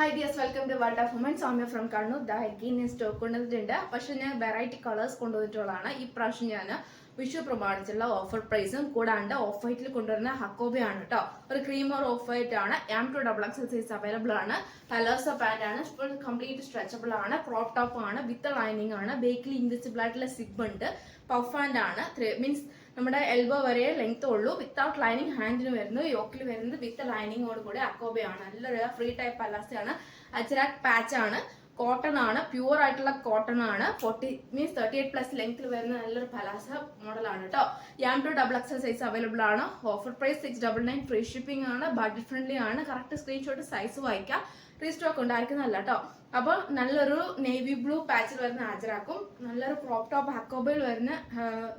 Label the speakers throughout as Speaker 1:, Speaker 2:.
Speaker 1: Hi dears, welcome to World of Women. Soumya from Kannur. The again stock കൊണ്ടുവന്നിട്ടുണ്ട്. പക്ഷെ ഞാൻ variety colours കൊണ്ടുവന്നിട്ടുള്ളതാണ്. ഈ പ്രാവശ്യം ഞാൻ വിഷു പ്രമാണിച്ചുള്ള ഓഫർ പ്രൈസും കൂടാണ്ട് ഓഫ് വൈറ്റിൽ കൊണ്ടുവരുന്ന ഹക്കോബയാണ് കേട്ടോ. ഒരു ക്രീം ഓർ ഓഫ് വൈറ്റ് ആണ്. M2XX സൈസ് അവൈലബിൾ ആണ്. പലോസോ പാന്റ് ആണ്. ഫുൾ കംപ്ലീറ്റ് സ്ട്രെച്ചബിൾ ആണ്. ക്രോപ്പ് ടോപ്പ് ആണ്. വിത്ത് ലൈനിങ് ആണ്. ബേക്കിൽ ഇൻവിസിബിൾ ആയിട്ടുള്ള സിബ് ഉണ്ട്. പഫ് ആൻഡ് ആണ്. മീൻസ് നമ്മുടെ എൽബോ വരെ ലെങ്ത് ഉള്ളൂ. വിത്തൗട്ട് ലൈനിങ് ഹാൻഡിന് വരുന്നു. യോക്കിൽ വരുന്നത് വിത്ത് ലൈനിങ്ങോട് കൂടി അക്കോബയാണ്. നല്ലൊരു ഫ്രീ ടൈപ്പ് പലാസയാണ്. അജ്രാക് പാച്ച് ആണ്. കോട്ടൺ ആണ്. പ്യൂർ ആയിട്ടുള്ള കോട്ടൺ ആണ്. 38+ ലെങ്ത്തിൽ വരുന്ന നല്ലൊരു പലാസ മോഡലാണ് കേട്ടോ. M2XX സൈസ് അവൈലബിൾ ആണ്. Offer price 699. ഫ്രീ ഷിപ്പിംഗ് ആണ്. ബഡ്ജറ്റ് ഫ്രണ്ട്ലി ആണ്. കറക്റ്റ് സ്ക്രീൻഷോട്ട് സൈസ് വായിക്കാം. റീസ്റ്റോക്ക് ഉണ്ടായിരിക്കുന്നതല്ല കേട്ടോ. അപ്പോൾ നല്ലൊരു നേവി ബ്ലൂ പാച്ചിൽ വരുന്ന അജ്രാക്കും നല്ലൊരു ക്രോപ്പ് ടോപ്പ് ഹക്കോബയിൽ വരുന്ന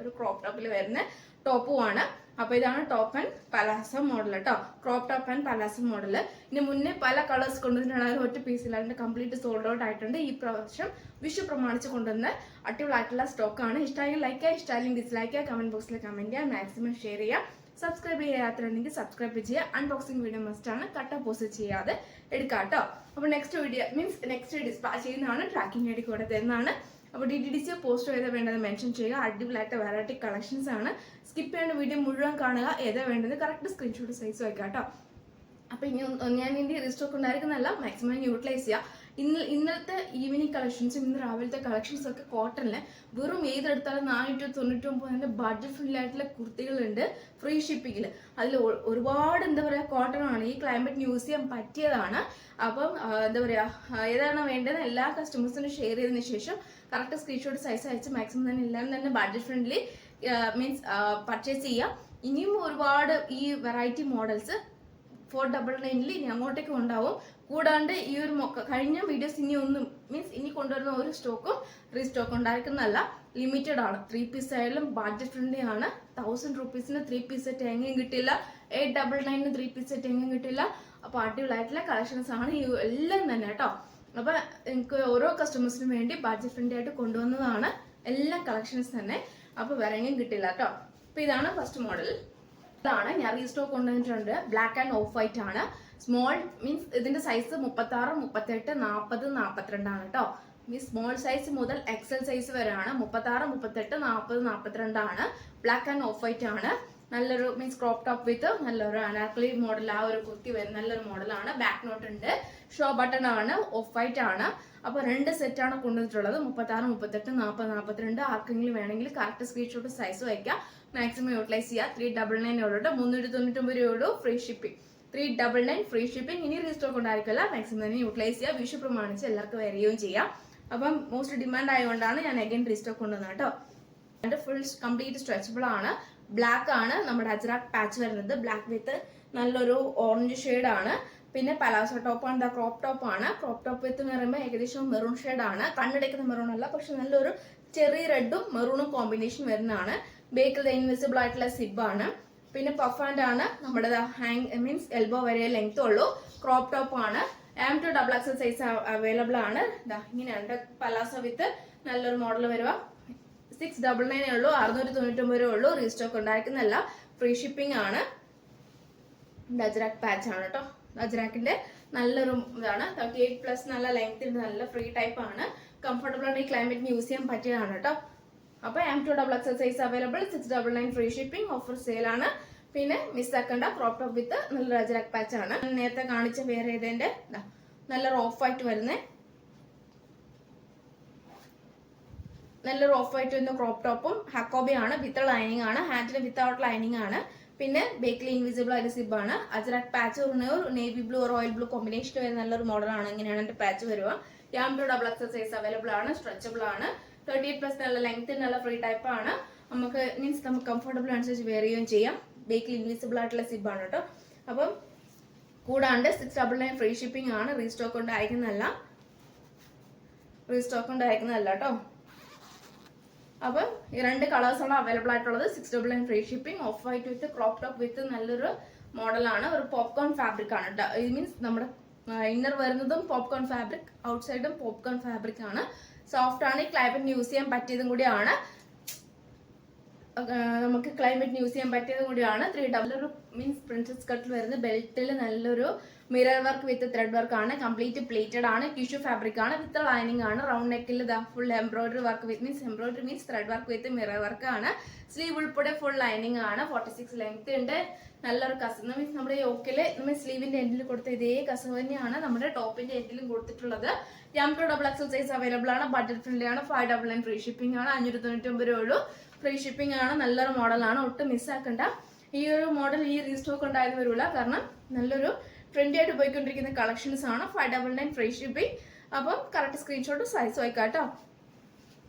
Speaker 1: ഒരു ക്രോപ്പ് ടോപ്പിൽ വരുന്ന ടോപ്പുമാണ്. അപ്പൊ ഇതാണ് ടോപ്പ് ആൻഡ് പലാസോ മോഡൽ കേട്ടോ. Crop top and palazzo model. ഇതിന് മുന്നേ പല കളേഴ്സ് കൊണ്ടുവന്നിട്ടാണ് ഒറ്റ പീസിൽ അതിന്റെ കംപ്ലീറ്റ് സോൾഡ് ഔട്ട് ആയിട്ടുണ്ട്. ഈ പ്രാവശ്യം വിഷു പ്രമാണിച്ച് കൊണ്ടുവന്ന അടിപൊളിയായിട്ടുള്ള സ്റ്റോക്കാണ്. ഇഷ്ടമായെങ്കിൽ ലൈക്ക് ചെയ്യുക, ഇഷ്ടമായെങ്കിൽ ഡിസ്ലൈക്ക് ചെയ്യുക, കമന്റ് ബോക്സിൽ കമന്റ് ചെയ്യുക, മാക്സിമം ഷെയർ ചെയ്യുക. സബ്സ്ക്രൈബ് ചെയ്യാത്തുണ്ടെങ്കിൽ സബ്സ്ക്രൈബ് ചെയ്യുക. അൺബോക്സിംഗ് വീഡിയോ മസ്റ്റ് ആണ്. കട്ട് പോസ്റ്റ് ചെയ്യാതെ എടുക്കാം കേട്ടോ. അപ്പോൾ നെക്സ്റ്റ് ഡിസ്പാച്ച് ചെയ്യുന്നതാണ്. ട്രാക്കിംഗ് ഐ ഡി കൂടെ തരുന്നതാണ്. അപ്പോൾ DTDC പോസ്റ്റ് ചെയ്താൽ വേണ്ടത് മെൻഷൻ ചെയ്യുക. അടിപൊളിയായിട്ട് വെറൈറ്റി കളക്ഷൻസ് ആണ്. സ്കിപ്പ് ചെയ്യേണ്ട വീഡിയോ മുഴുവൻ കാണുക. ഏതാ വേണ്ടത് കറക്റ്റ് സ്ക്രീൻഷോട്ട് സൈസ് വയ്ക്കാം കേട്ടോ. അപ്പോൾ ഞാൻ ഇനി റീസ്റ്റോക്ക് ഉണ്ടായിരിക്കുന്നതല്ല, മാക്സിമം യൂട്ടിലൈസ് ചെയ്യുക. ഇന്നലത്തെ ഈവനിങ് കളക്ഷൻസും ഇന്ന് രാവിലത്തെ കളക്ഷൻസും ഒക്കെ കോട്ടണില് വെറും ഏതെടുത്താലും 499 ബഡ്ജറ്റ് ഫ്രീ ആയിട്ടുള്ള കുർത്തികളുണ്ട് ഫ്രീ ഷിപ്പിങ്ങിൽ. അതിൽ ഒരുപാട് എന്താ പറയുക കോട്ടൺ ആണ്. ഈ ക്ലൈമറ്റ് യൂസ് ചെയ്യാൻ പറ്റിയതാണ്. അപ്പം എന്താ പറയുക ഏതാണ് വേണ്ടത് എല്ലാ കസ്റ്റമേഴ്സിനും ഷെയർ ചെയ്തതിനു ശേഷം കറക്റ്റ് സ്ക്രീൻഷോട്ട് സൈസ് അയച്ച് മാക്സിമം തന്നെ എല്ലാവരും തന്നെ ബഡ്ജറ്റ് ഫ്രണ്ട്ലി പർച്ചേസ് ചെയ്യാം. ഇനിയും ഒരുപാട് ഈ വെറൈറ്റി മോഡൽസ് 499 ഇനി അങ്ങോട്ടേക്കും ഉണ്ടാവും. കൂടാണ്ട് ഈ ഒരു കഴിഞ്ഞ വീഡിയോസ് ഇനി കൊണ്ടുവരുന്ന ഒരു സ്റ്റോക്കും റീസ്റ്റോക്ക് ഉണ്ടായിരിക്കുന്നതല്ല, ലിമിറ്റഡ് ആണ്. 3 പീസ് ആയാലും ബഡ്ജറ്റ് ഫ്രണ്ട്ലി ആണ്. 1000 രൂപീസിന് 3 പീസ് സെറ്റ് എങ്ങനെയും കിട്ടില്ല. 899 3 പീസ് സെറ്റ് എങ്ങനെയും കിട്ടില്ല. അപ്പൊ അടിപൊളിയായിട്ടുള്ള കളക്ഷൻസ് ആണ് ഈ എല്ലാം തന്നെ കേട്ടോ. അപ്പൊ എനിക്ക് ഓരോ കസ്റ്റമേഴ്സിനും വേണ്ടി ബഡ്ജറ്റ് ഫ്രണ്ട്ലി ആയിട്ട് കൊണ്ടുവന്നതാണ് എല്ലാ കളക്ഷൻസ് തന്നെ. അപ്പൊ വേറെ എങ്ങനെയും കിട്ടില്ല കേട്ടോ. അപ്പൊ ഇതാണ് ഫസ്റ്റ് മോഡൽ. ാണ് ഞാൻ റീസ്റ്റോക്ക് കൊണ്ടുവന്നിട്ടുണ്ട്. ബ്ലാക്ക് ആൻഡ് ഓഫ് വൈറ്റ് ആണ്. സ്മോൾ മീൻസ് ഇതിന്റെ സൈസ് 36, 38, 40, 42 ആണ് കേട്ടോ. മീൻസ് സ്മോൾ സൈസ് മുതൽ XL സൈസ് വരെയാണ്. 36, 38, 40, 42 ആണ്. ബ്ലാക്ക് ആൻഡ് ഓഫ് വൈറ്റ് ആണ്. നല്ലൊരു മീൻസ് ക്രോപ്പ് ടോപ്പ് വിത്ത് നല്ലൊരു അനാർക്കലി മോഡൽ ആ ഒരു കുർത്തി വരുന്ന നല്ലൊരു മോഡലാണ്. ബാക്ക് നോട്ട് ഉണ്ട്. ഷോ ബട്ടൺ ആണ്. ഓഫ് വൈറ്റ് ആണ്. അപ്പൊ 2 സെറ്റാണ് കൊണ്ടുവന്നിട്ടുള്ളത്. 36, 38, 40, 42. ആർക്കെങ്കിലും വേണമെങ്കിൽ കറക്റ്റ് സ്ക്രീൻഷോട്ട് സൈസ് വയ്ക്കാം. മാക്സിമം യൂട്ടിലൈസ് ചെയ്യുക. 399 ഉള്ളൂ. 399 രൂപയുള്ളൂ. Free shipping. 399 free shipping. ഇനി റീസ്റ്റോക്ക് ഉണ്ടായിരിക്കില്ല. മാക്സിമം തന്നെ യൂട്ടിലൈസ് ചെയ്യുക. വിഷു പ്രമാണിച്ച് എല്ലാവർക്കും വരികയും ചെയ്യാം. അപ്പം മോസ്റ്റ് ഡിമാൻഡ് ആയതുകൊണ്ടാണ് ഞാൻ അഗൈൻ റീസ്റ്റോക്ക് കൊണ്ടുവന്നത് കേട്ടോ. ഫുൾ കംപ്ലീറ്റ് സ്ട്രെച്ചബിൾ ആണ്. ബ്ലാക്ക് ആണ് നമ്മുടെ അജ്രാക് പാച്ച് വരുന്നത്. ബ്ലാക്ക് വിത്ത് നല്ലൊരു ഓറഞ്ച് ഷെയ്ഡ് ആണ്. പിന്നെ പലാസോ ടോപ്പ് ആണ്. ക്രോപ്പ് ടോപ്പ് ആണ്. ക്രോപ്പ് ടോപ്പ് വിത്ത് എന്ന് പറയുമ്പോൾ ഏകദേശം മെറൂൺ ഷെയ്ഡ് ആണ്. കണ്ണെടുക്കുന്ന മെറൂൺ അല്ല, പക്ഷെ നല്ലൊരു ചെറിയ റെഡും മെറൂണും കോമ്പിനേഷൻ വരുന്നതാണ്. ബേക്കിൽ ഇൻവിസിബിൾ ആയിട്ടുള്ള സിബ് ആണ്. പിന്നെ പഫ് ആൻഡ് ആണ്. നമ്മുടെ മീൻസ് എൽബോ വരെ ലെങ്ത് ഉള്ളൂ. ക്രോപ്പ് ടോപ്പ് ആണ്. M2XX സൈസ് അവൈലബിൾ ആണ്. ഇങ്ങനെയാണ് പലാസോ വിത്ത് നല്ലൊരു മോഡൽ വരുക. 699 ഉള്ളൂ. 699 ഉള്ളൂ. റീസ്റ്റോക്ക് ഉണ്ടായിരിക്കുന്നതല്ല, ഫ്രീ ഷിപ്പിംഗ് ആണ്. അജ്രാക് പാച്ച് ആണ് കേട്ടോ. അജ്രാക്കിന്റെ നല്ലൊരു ഇതാണ്. 38+ നല്ല ലെങ്ത് ഉണ്ട്. നല്ല ഫ്രീ ടൈപ്പ് ആണ്. കംഫർട്ടബിൾ ആണ്. ഈ ക്ലൈമറ്റിന് യൂസ് ചെയ്യാൻ പറ്റിയതാണ് കേട്ടോ. അപ്പൊ M2XX size available. 699 free shipping. Offer sale ആണ്. പിന്നെ മിസ്സാക്കണ്ട ക്രോപ്പ് ടോപ്പ് വിത്ത് നല്ലൊരു അജ്രാക് പാച്ച് ആണ്. നേരത്തെ കാണിച്ച വേറെ ഏതിന്റെ നല്ലൊരു ഓഫ് വൈറ്റ് വരുന്നേ നല്ലൊരു ഓഫ് വൈറ്റ് വരുന്ന ക്രോപ്പ് ടോപ്പും ഹക്കോബി ആണ്. വിത്ത് ലൈനിങ് ആണ്. ഹാൻഡിന് വിത്തൗട്ട് ലൈനിങ് ആണ്. പിന്നെ ബേക്കിൽ ഇൻവിസിബിൾ ആയിട്ട് സിബ് ആണ്. അജ്രാക് പാച്ച് ഒരു navy blue royal blue combination വരുന്ന നല്ലൊരു മോഡലാണ്. ഇങ്ങനെയാണ് എന്റെ പാച്ച് വരുക. M2XX സൈസ് അവൈലബിൾ ആണ്. സ്ട്രെച്ചബിൾ ആണ്. 38+ നല്ല ലെങ്ത് നല്ല ഫ്രീ ടൈപ്പ് ആണ്. നമുക്ക് കംഫർട്ടബിൾ അനുസരിച്ച് വെയർ ചെയ്യുകയും ചെയ്യാം. ബേക്കിൽ ഇൻവിസിബിൾ ആയിട്ടുള്ള സിബ് ആണ് കേട്ടോ. അപ്പം കൂടാണ്ട് 699 ഫ്രീ ഷിപ്പിംഗ് ആണ്. റീസ്റ്റോക്ക് ഉണ്ടായിരിക്കുന്നതല്ല കേട്ടോ. അപ്പം ഈ 2 കളേഴ്സാണ് അവൈലബിൾ ആയിട്ടുള്ളത്. 699 free shipping. Of white with crop top വിത്ത് നല്ലൊരു മോഡലാണ്. ഒരു പോപ്കോൺ ഫാബ്രിക് ആണ് കേട്ടോ. ഇത് മീൻസ് നമ്മുടെ ഇന്നർ വരുന്നതും പോപ്കോൺ ഫാബ്രിക്, ഔട്ട് സൈഡും പോപ്കോൺ ഫാബ്രിക് ആണ്. സോഫ്റ്റ് ആണ്. ഈ ക്ലൈമറ്റ് യൂസ് ചെയ്യാൻ പറ്റിയതും കൂടിയാണ്. നമുക്ക് ക്ലൈമറ്റ് യൂസ് ചെയ്യാൻ പറ്റിയതും കൂടിയാണ്. 3 ഡബിൾ ഒരു മീൻസ് പ്രിൻസസ് കട്ടിൽ വരുന്ന ബെൽറ്റിൽ നല്ലൊരു mirror work with thread work ആണ്, കംപ്ലീറ്റ് പ്ലേറ്റഡ് ആണ്, ടിഷ്യൂ ഫാബ്രിക് ആണ്, വിത്ത് ലൈനിങ് ആണ്. റൗണ്ട് നെക്കിൽ full embroidery work with embroidery means thread work with mirror work ആണ്. സ്ലീവ് ഉൾപ്പെടെ ഫുൾ ലൈനിങ് ആണ്. 46 ലെങ്ത് ഉണ്ട്. നല്ലൊരു കസവ് മീൻസ് നമ്മുടെ യോക്കില് നമ്മൾ സ്ലീവിന്റെ എൻഡിൽ കൊടുത്ത ഇതേ കസവ് തന്നെയാണ് നമ്മുടെ ടോപ്പിന്റെ എൻഡിലും കൊടുത്തിട്ടുള്ളത്. M2XX സൈസ് അവൈലബിൾ ആണ്. ബഡ്ജറ്റ് ഫ്രണ്ട്ലി ആണ്. 599 ഫ്രീ ഷിപ്പിംഗ് ആണ്. 599 രൂപ ഉള്ളൂ. ഫ്രീ ഷിപ്പിംഗ് ആണ്. നല്ലൊരു മോഡലാണ്, ഒട്ടും മിസ്സാക്കണ്ട. ഈ ഒരു മോഡൽ ഈ റീസ്റ്റോക്ക് ഉണ്ടായിരുന്നു വരില്ല, കാരണം നല്ലൊരു ട്രെൻഡി ആയിട്ട് പോയിക്കൊണ്ടിരിക്കുന്ന കളക്ഷൻസ് ആണ്. 599 ഫ്രീ ഷിപ്പിംഗ്. അപ്പം കറക്റ്റ് സ്ക്രീൻഷോട്ട് സൈസ് വായിക്കാട്ടോ.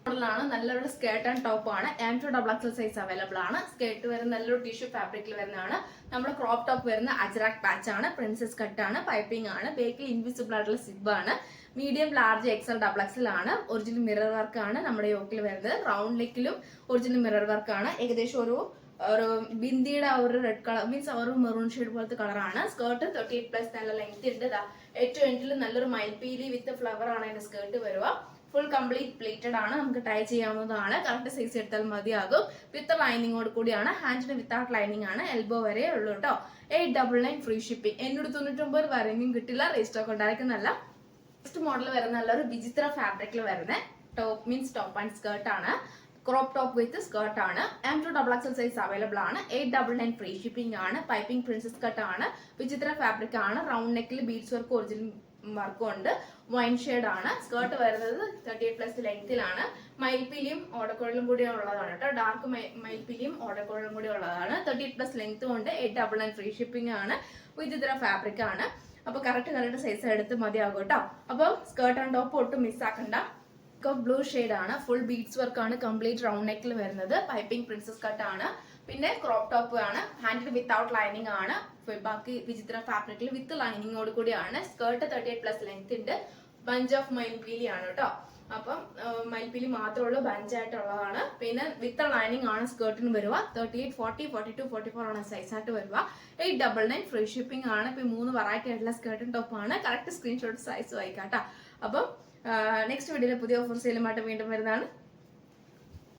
Speaker 1: മോഡലാണ്, നല്ലൊരു സ്കേർട്ട് ആൻഡ് ടോപ്പ് ആണ്. M2XX സൈസ് അവൈലബിൾ ആണ്. സ്കേർട്ട് വരുന്ന നല്ലൊരു ടിഷ്യൂ ഫാബ്രിക്കിൽ വരുന്നതാണ്. നമ്മുടെ ക്രോപ്പ് ടോപ്പ് വരുന്ന അജ്രാക് പാച്ച് ആണ്. പ്രിൻസസ് കട്ട് ആണ്. പൈപ്പിംഗ് ആണ്. ബേക്കിൽ ഇൻവിസിബിൾ ആയിട്ടുള്ള സിബ് ആണ്. മീഡിയം, ലാർജ്, XL, XXL ആണ്. ഒറിജിനൽ മിറർ വർക്ക് ആണ് നമ്മുടെ യോക്കിൽ വരുന്നത്. റൗണ്ട് നെക്കിലും ഒറിജിനൽ മിറർ വർക്ക് ആണ്. ഏകദേശം ഒരു ബിന്ദിയുടെ ആ ഒരു റെഡ് കളർ മീൻസ് ആ ഒരു മെറൂൺ ഷെയ്ഡ് പോലത്തെ കളറാണ്. സ്കേർട്ട് 38+ നല്ല ലെങ്ത് ഉണ്ട്. ഏറ്റവും എൻഡിൽ നല്ലൊരു മയിൽപീലി വിത്ത് ഫ്ലവർ ആണ് അതിന്റെ സ്കേർട്ട് വരിക. ഫുൾ കംപ്ലീറ്റ് പ്ലേറ്റഡ് ആണ്. നമുക്ക് ടൈ ചെയ്യാവുന്നതാണ്. കറക്റ്റ് സൈസ് എടുത്താൽ മതിയാകും. വിത്ത് ലൈനിങ്ങോട് കൂടിയാണ്. ഹാൻഡിന് വിത്തൗട്ട് ലൈനിങ് ആണ്. എൽബോ വരെ ഉള്ളൂ കേട്ടോ. 899 ഫ്രീ ഷിപ്പിംഗ്. 899 വരെയും കിട്ടില്ല. റീസ്റ്റോക്ക് ഉണ്ടായിരിക്കുന്നല്ല. നെക്സ്റ്റ് മോഡൽ വരുന്ന നല്ലൊരു വിചിത്ര ഫാബ്രിക്കിൽ വരുന്ന top means top and skirt ആണ്. ക്രോപ്പ് ടോപ്പ് വിത്ത് സ്കേർട്ട് ആണ്. M2XX സൈസ് അവൈലബിൾ ആണ്. 899 ഫ്രീ ഷിപ്പിംഗ് ആണ്. പൈപ്പിംഗ് പ്രിൻസസ് കട്ട് ആണ്. വിചിത്ര ഫാബ്രിക് ആണ്. റൗണ്ട് നെക്കിൽ ബീഡ്സ് വർക്ക് ഒറിജിനൽ വർക്കും ഉണ്ട്. വൈൻ ഷെയ്ഡ് ആണ്. സ്കേർട്ട് വരുന്നത് 38+ ലെങ്തിലാണ്. മയിൽപ്പീലിയും ഓടക്കുഴലും കൂടി ഉള്ളതാണ് കേട്ടോ. ഡാർക്ക് മയിൽപ്പീലിയും ഓടക്കുഴലും കൂടി ഉള്ളതാണ്. 38+ ലെങ്ത്തും ഉണ്ട്. 899 ഫ്രീ ഷിപ്പിംഗ് ആണ്. വിചിത്ര ഫാബ്രിക് ആണ്. അപ്പൊ കറക്റ്റ് സൈസ് എടുത്ത് മതിയാകും കേട്ടോ. അപ്പൊ സ്കേർട്ട് ആൻഡ് ടോപ്പ് ഒട്ടും മിസ്സാക്കണ്ട. ബ്ലൂ ഷെയ്ഡ് ആണ്. ഫുൾ ബീഡ്സ് വർക്ക് ആണ്. കംപ്ലീറ്റ് റൗണ്ട് നെക്കിൽ വരുന്നത്. പൈപ്പിംഗ് പ്രിൻസസ് കട്ട് ആണ്. പിന്നെ ക്രോപ്പ് ടോപ്പ് ആണ്. ഹാൻഡിൽ വിത്തൗട്ട് ലൈനിങ് ആണ്. ബാക്കി വിചിത്ര ഫാബ്രിക്കിൽ വിത്ത് ലൈനിങ്ങോട് കൂടിയാണ്. സ്കേർട്ട് 38+ ലെങ്ത് ഉണ്ട്. ബഞ്ച് ഓഫ് മയിൽപീലി ആണ് കേട്ടോ. അപ്പം മയിൽപീലി മാത്രമേ ഉള്ളൂ, ബഞ്ചായിട്ടുള്ളതാണ്. പിന്നെ വിത്ത് ലൈനിങ് ആണ് സ്കേർട്ടിന് വരിക. 38, 40, 42, 44 ആണ് സൈസ് ആയിട്ട് വരിക. 899 ഫ്രീ ഷിപ്പിംഗ് ആണ്. ഇപ്പൊ 3 വെറൈറ്റി ആയിട്ടുള്ള സ്കേർട്ടും ടോപ്പ് ആണ്. കറക്റ്റ് സ്ക്രീൻഷോട്ട് സൈസ് വായിക്കാം കേട്ടോ. അപ്പം നെക്സ്റ്റ് വീഡിയോയിൽ പുതിയ ഓഫർ സെയിലുമായിട്ട് വീണ്ടും വരുന്നതാണ്.